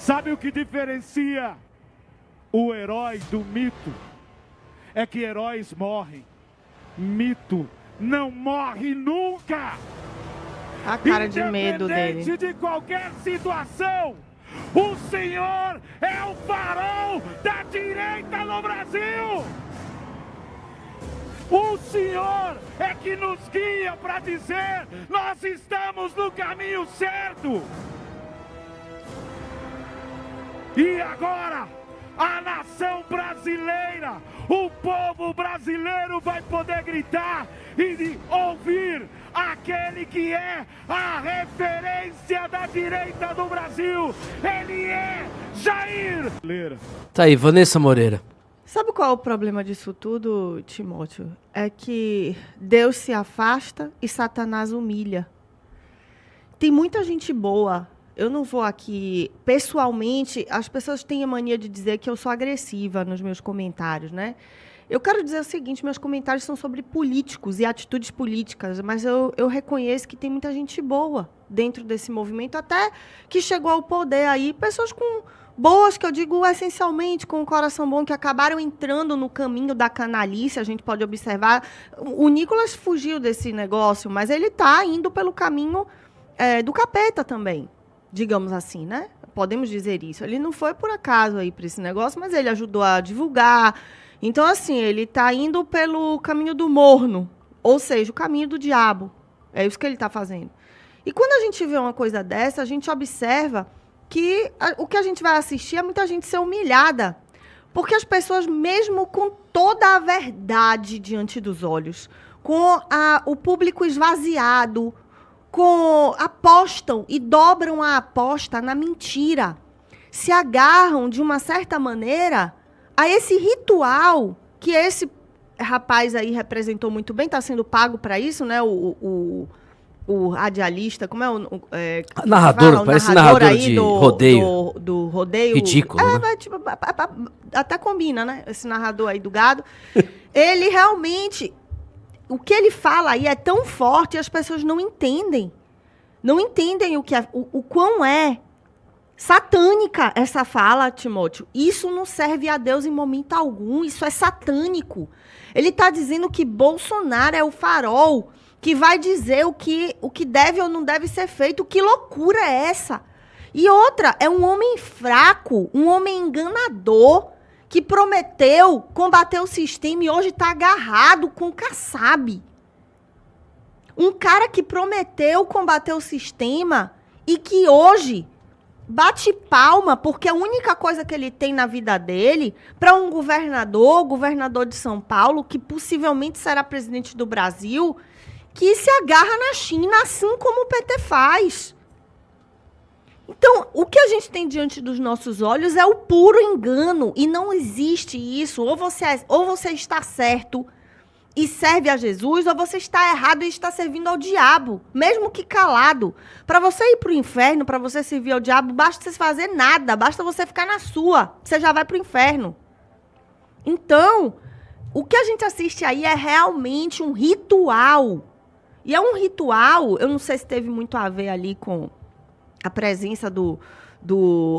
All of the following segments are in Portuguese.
Sabe o que diferencia o herói do mito? É que heróis morrem, mito não morre nunca. A cara de medo dele. Independente de qualquer situação, o Senhor é o farol da direita no Brasil. O Senhor é que nos guia para dizer: nós estamos no caminho certo. E agora, a nação brasileira, o povo brasileiro vai poder gritar e ouvir aquele que é a referência da direita do Brasil. Ele é Jair. Tá aí, Vanessa Moreira. Sabe qual é o problema disso tudo, Timóteo? É que Deus se afasta e Satanás humilha. Tem muita gente boa. Eu não vou aqui... Pessoalmente, as pessoas têm a mania de dizer que eu sou agressiva nos meus comentários, né? Eu quero dizer o seguinte: meus comentários são sobre políticos e atitudes políticas, mas eu reconheço que tem muita gente boa dentro desse movimento, até que chegou ao poder aí, pessoas com boas, que eu digo essencialmente, com um coração bom, que acabaram entrando no caminho da canalice. A gente pode observar, o Nicolas fugiu desse negócio, mas ele está indo pelo caminho do capeta também, digamos assim, né? Podemos dizer isso. Ele não foi por acaso aí para esse negócio, mas ele ajudou a divulgar. Então, assim, ele está indo pelo caminho do morno, ou seja, o caminho do diabo. É isso que ele está fazendo. E quando a gente vê uma coisa dessa, a gente observa que o que a gente vai assistir é muita gente ser humilhada. Porque as pessoas, mesmo com toda a verdade diante dos olhos, com o público esvaziado, apostam e dobram a aposta na mentira, se agarram de uma certa maneira a esse ritual que esse rapaz aí representou muito bem, está sendo pago para isso, né? O radialista, como é o... narrador, parece narrador aí de rodeio. Do rodeio. Ridículo, né? Tipo, até combina, né? Esse narrador aí do gado. Ele realmente... O que ele fala aí é tão forte e as pessoas não entendem. Não entendem o quão é satânica essa fala, Timóteo. Isso não serve a Deus em momento algum. Isso é satânico. Ele está dizendo que Bolsonaro é o farol que vai dizer o que deve ou não deve ser feito. Que loucura é essa? E outra, é um homem fraco, um homem enganador, que prometeu combater o sistema e hoje está agarrado com o Kassab. Um cara que prometeu combater o sistema e que hoje bate palma porque a única coisa que ele tem na vida dele, para um governador de São Paulo, que possivelmente será presidente do Brasil, que se agarra na China, assim como o PT faz. Então, o que a gente tem diante dos nossos olhos é o puro engano. E não existe isso. Ou você está certo e serve a Jesus, ou você está errado e está servindo ao diabo, mesmo que calado. Para você ir para o inferno, para você servir ao diabo, basta você fazer nada, basta você ficar na sua. Você já vai para o inferno. Então, o que a gente assiste aí é realmente um ritual. E é um ritual, eu não sei se teve muito a ver ali com a presença do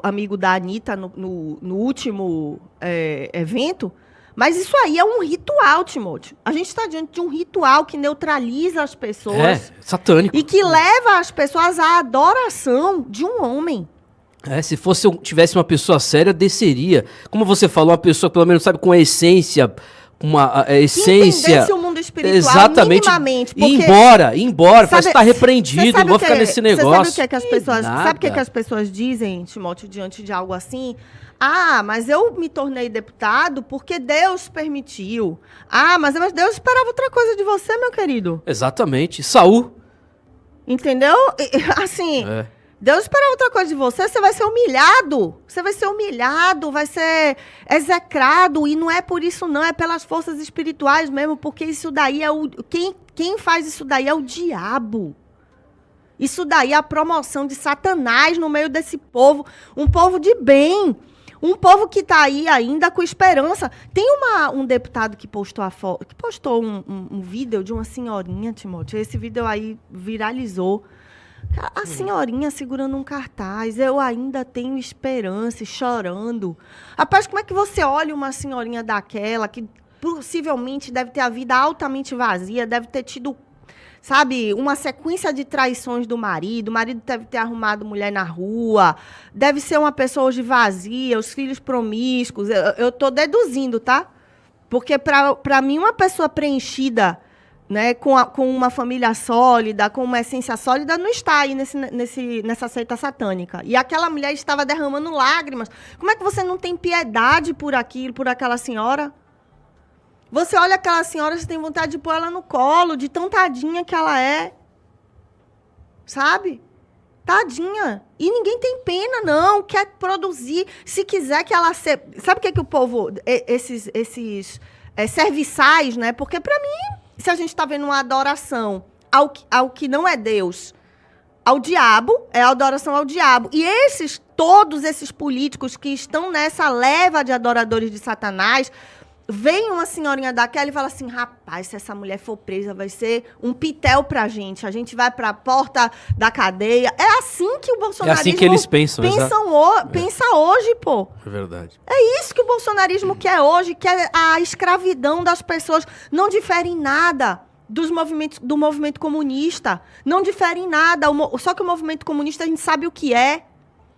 amigo da Anitta no último evento, mas isso aí é um ritual, Timóteo. A gente está diante de um ritual que neutraliza as pessoas. Satânico. E que leva as pessoas à adoração de um homem. Se tivesse uma pessoa séria, desceria. Como você falou, uma pessoa pelo menos sabe com a essência... uma essência... Que entendesse o mundo espiritual exatamente, minimamente. Porque embora, parece que está repreendido, não vou ficar nesse negócio. Você sabe o que é que as pessoas... Sabe o que é que as pessoas dizem, Timóteo, diante de algo assim? Ah, mas eu me tornei deputado porque Deus permitiu. Ah, mas Deus esperava outra coisa de você, meu querido. Exatamente. Saul. Entendeu? Assim... Deus espera outra coisa de você, você vai ser humilhado. Você vai ser humilhado, vai ser execrado. E não é por isso não, é pelas forças espirituais mesmo, porque isso daí é quem faz isso daí é o diabo. Isso daí é a promoção de Satanás no meio desse povo. Um povo de bem. Um povo que está aí ainda com esperança. Tem um deputado que postou um vídeo de uma senhorinha, Timóteo. Esse vídeo aí viralizou. A senhorinha segurando um cartaz, eu ainda tenho esperança, e chorando. Rapaz, como é que você olha uma senhorinha daquela, que possivelmente deve ter a vida altamente vazia, deve ter tido, sabe, uma sequência de traições do marido, o marido deve ter arrumado mulher na rua, deve ser uma pessoa hoje vazia, os filhos promíscuos, eu estou deduzindo, tá? Porque para mim uma pessoa preenchida, né, com uma família sólida, com uma essência sólida, não está aí nessa seita satânica. E aquela mulher estava derramando lágrimas. Como é que você não tem piedade por aquilo, por aquela senhora? Você olha aquela senhora, você tem vontade de pôr ela no colo, de tão tadinha que ela é. Sabe? Tadinha. E ninguém tem pena, não. Quer produzir. Se quiser que ela... Sabe o que o povo... Esses serviçais, né? Porque, para mim, se a gente está vendo uma adoração ao que não é Deus, ao diabo, é a adoração ao diabo. E todos esses políticos que estão nessa leva de adoradores de Satanás... Vem uma senhorinha daquela e fala assim, rapaz, se essa mulher for presa, vai ser um pitel pra gente. A gente vai pra porta da cadeia. É assim que o bolsonarismo... É assim que eles pensam, pensa hoje, pô. É verdade. É isso que o bolsonarismo quer hoje, que é a escravidão das pessoas. Não difere em nada do movimento comunista. Não difere em nada. Só que o movimento comunista a gente sabe o que é.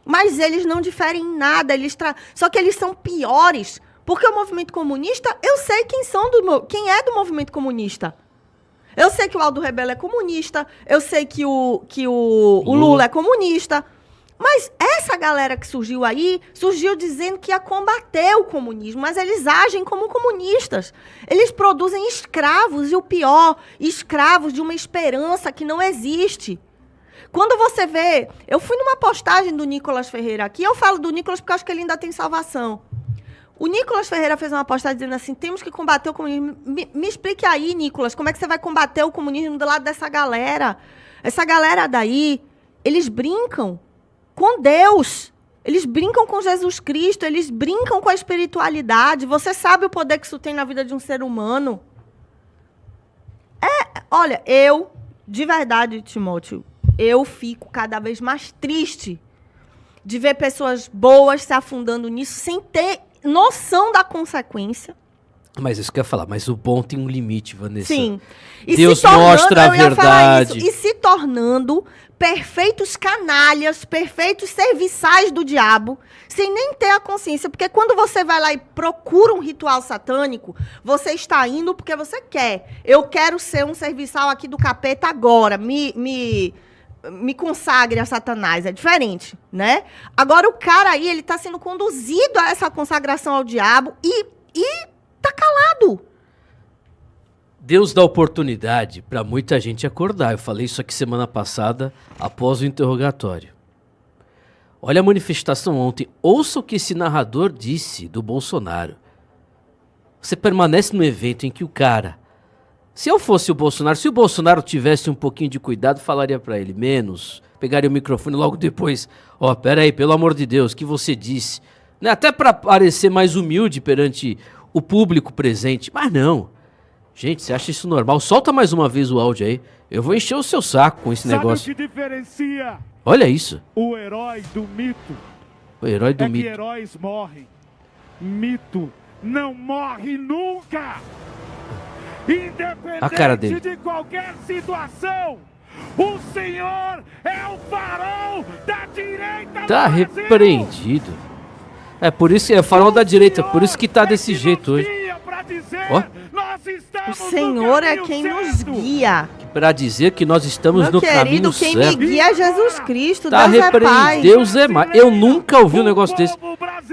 Mas eles não diferem em nada. Só que eles são piores. Porque o movimento comunista, eu sei quem é do movimento comunista. Eu sei que o Aldo Rebelo é comunista, eu sei que o Lula é comunista. Mas essa galera que surgiu aí, surgiu dizendo que ia combater o comunismo, mas eles agem como comunistas. Eles produzem escravos, e o pior, escravos de uma esperança que não existe. Quando você vê... Eu fui numa postagem do Nicolas Ferreira aqui, eu falo do Nicolas porque eu acho que ele ainda tem salvação. O Nicolas Ferreira fez uma postagem dizendo assim, temos que combater o comunismo. Me explique aí, Nicolas, como é que você vai combater o comunismo do lado dessa galera? Essa galera daí, eles brincam com Deus. Eles brincam com Jesus Cristo, eles brincam com a espiritualidade. Você sabe o poder que isso tem na vida de um ser humano? Olha, de verdade, Timóteo, eu fico cada vez mais triste de ver pessoas boas se afundando nisso sem ter noção da consequência. Mas isso que eu ia falar, mas o bom tem um limite, Vanessa. Sim. E Deus mostra a verdade. E se tornando perfeitos canalhas, perfeitos serviçais do diabo, sem nem ter a consciência. Porque quando você vai lá e procura um ritual satânico, você está indo porque você quer. Eu quero ser um serviçal aqui do capeta agora. Me consagre a Satanás, é diferente, né? Agora o cara aí, ele tá sendo conduzido a essa consagração ao diabo e tá calado. Deus dá oportunidade para muita gente acordar. Eu falei isso aqui semana passada, após o interrogatório. Olha a manifestação ontem. Ouça o que esse narrador disse do Bolsonaro. Você permanece no evento em que o cara... Se eu fosse o Bolsonaro, se o Bolsonaro tivesse um pouquinho de cuidado, falaria pra ele menos, pegaria o microfone logo depois. Pera aí, pelo amor de Deus, o que você disse? Né? Até pra parecer mais humilde perante o público presente. Mas não. Gente, você acha isso normal? Solta mais uma vez o áudio aí. Eu vou encher o seu saco com esse negócio. Sabe o que diferencia? Olha isso. O herói do mito. O herói do mito. Que heróis morrem. Mito não morre nunca. A cara dele. Independente de qualquer situação, o Senhor é o farol da direita. Tá repreendido. É por isso que é farol da direita, por isso que tá desse jeito hoje. Ó. O Senhor é quem nos guia. Pra dizer que nós estamos no caminho certo. Quem me guia é Jesus Cristo. Tá Deus é Pai. Deus é mais. Eu nunca ouvi um negócio desse.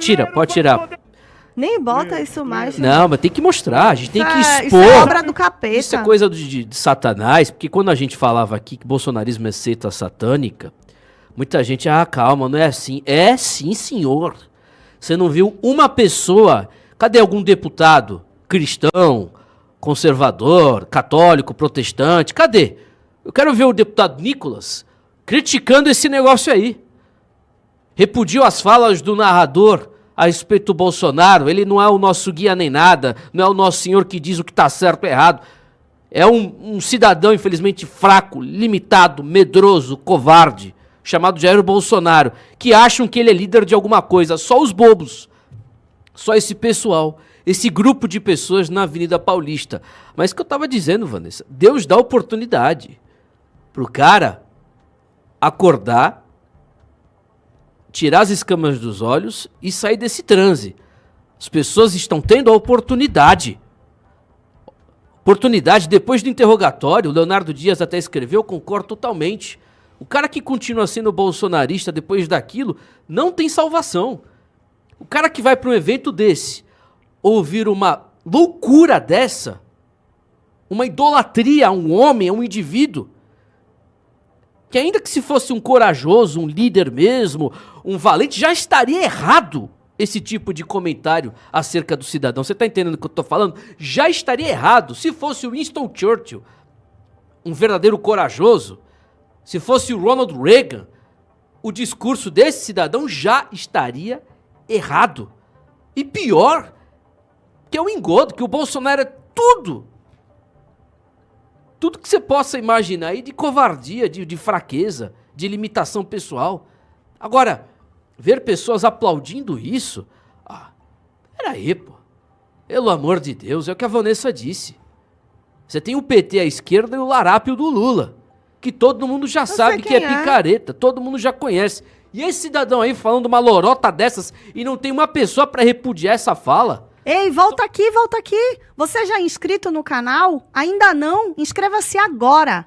Tira, pode tirar. Nem bota isso mais. Não, mas tem que mostrar, a gente tem que expor. Isso é obra do capeta. Isso é coisa de Satanás, porque quando a gente falava aqui que bolsonarismo é seita satânica, muita gente, calma, não é assim. É sim, senhor. Você não viu uma pessoa, cadê algum deputado cristão, conservador, católico, protestante, cadê? Eu quero ver o deputado Nicolas criticando esse negócio aí. Repudiu as falas do narrador a respeito do Bolsonaro. Ele não é o nosso guia nem nada, não é o nosso senhor que diz o que está certo ou errado. É um cidadão, infelizmente, fraco, limitado, medroso, covarde, chamado Jair Bolsonaro, que acham que ele é líder de alguma coisa. Só os bobos. Só esse pessoal. Esse grupo de pessoas na Avenida Paulista. Mas o que eu tava dizendo, Vanessa, Deus dá oportunidade pro cara acordar, tirar as escamas dos olhos e sair desse transe. As pessoas estão tendo a oportunidade. Oportunidade, depois do interrogatório, o Leonardo Dias até escreveu, eu concordo totalmente. O cara que continua sendo bolsonarista depois daquilo não tem salvação. O cara que vai para um evento desse, ouvir uma loucura dessa, uma idolatria a um homem, a um indivíduo, que ainda que se fosse um corajoso, um líder mesmo, um valente, já estaria errado esse tipo de comentário acerca do cidadão. Você está entendendo o que eu estou falando? Já estaria errado. Se fosse o Winston Churchill, um verdadeiro corajoso, se fosse o Ronald Reagan, o discurso desse cidadão já estaria errado. E pior, que é o engodo, que o Bolsonaro é tudo que você possa imaginar aí de covardia, de fraqueza, de limitação pessoal. Agora, ver pessoas aplaudindo isso, peraí, pô. Pelo amor de Deus, é o que a Vanessa disse. Você tem o PT à esquerda e o larápio do Lula, que todo mundo já sabe que é picareta, todo mundo já conhece. E esse cidadão aí falando uma lorota dessas e não tem uma pessoa pra repudiar essa fala. Ei, volta aqui, volta aqui. Você já é inscrito no canal? Ainda não? Inscreva-se agora.